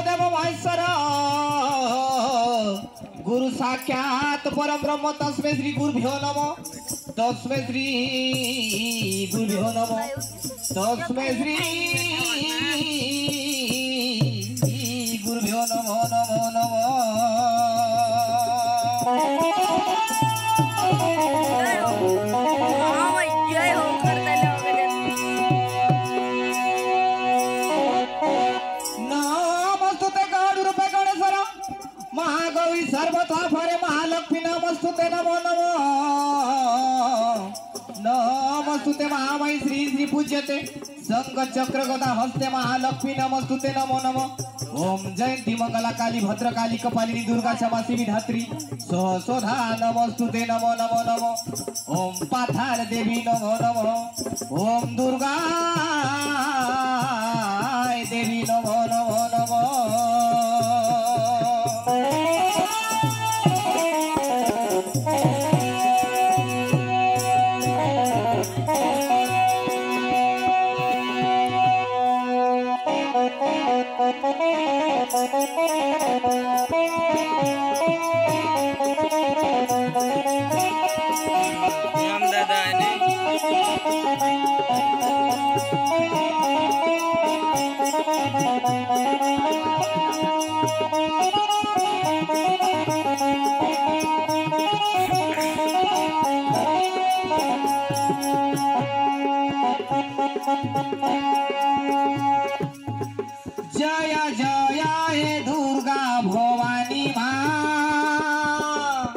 देव महेश्वर गुरु साक्षात परम ब्रह्म तस्मै श्री गुरुभ्यो नमः तस्मै श्री गुरुभ्यो नमः तस्मै श्री गुरुभ्यो नमो नमो नमः महागौरी सर्वथा फरे महालक्ष्मी नमस्तुते नमो नमो नमस्तुते महामाई श्री श्री पूज्यते संग चक्र गदा हस्ते महालक्ष्मी नमस्तुते नमो नमो ओम जयंती मंगला काली भद्रकाली कपालिनी दुर्गा क्षमा शिवी धात्री सहसोधा नमस्तुते नमो नमो नमो ओम पाथार देवी नमो नमो ओम दुर्गा देवी नमो नमो नमो जय जय हे दुर्गा भवानी माँ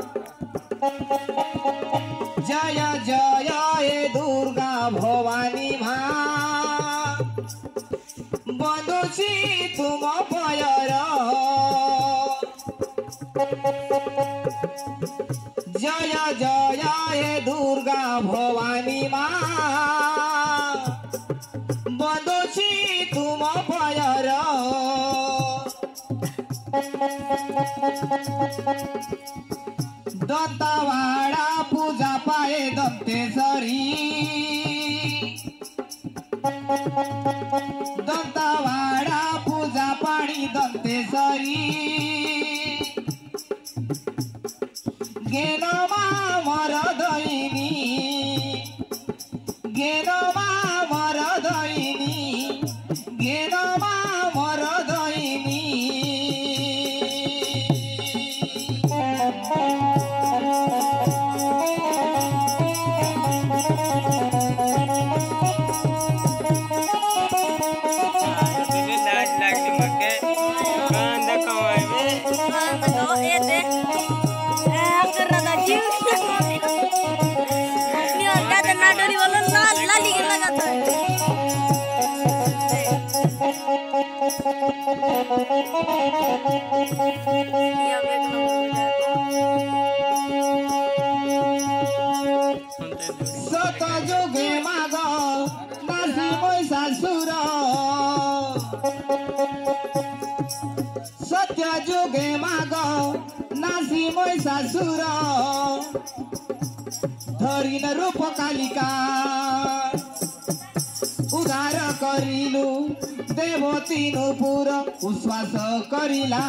जय जय हे दुर्गा भवानी माँ बंदुची तुम पयर जय जय हे दुर्गा भवानी माँ बंदुची तुम पयर दंतवाड़ा पूजा पाए दंतेश्वरी दंतवाड़ा पूजा पाणी दंतेश्वरी गेनमा मरदैनी गेनमा मरदैनी गेनमा मरदैनी सतयुगे माग नासी महिषासुर सत्ययुगे माग नासी महिषासुर धरिन रूप कालिका उद्धार करिलु देवती नुपुर उश्वास करिला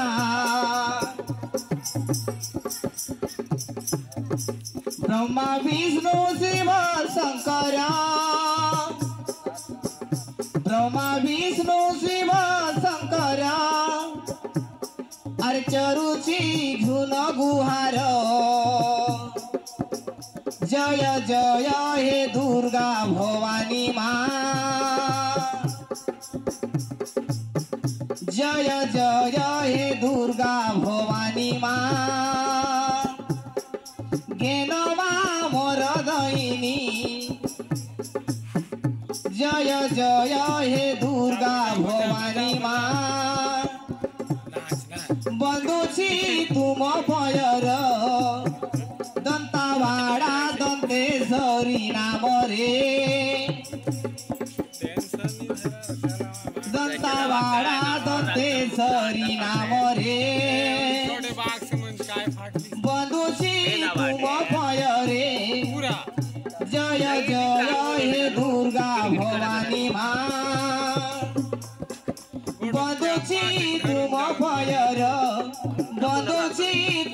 ब्रह्मा विष्णु शिव शंकर ब्रह्मा विष्णु शिव शंकर अर्चरुचि घुन गुहार जय जय हे दुर्गा भवानी माँ जय जय हे दुर्गा भवानी माँ गेनमा मरदैनी जय जय हे दुर्गा भवानी माँ बंदुची तुम पयर दंतवाड़ा दंतेश्वरी नाम रे दंतवाड़ा दंतेश्वरी नाम रे बंदुची तुम पयरे जय जय हे दुर्गा भवानी माँ बंदुची तुम फायर बंदुची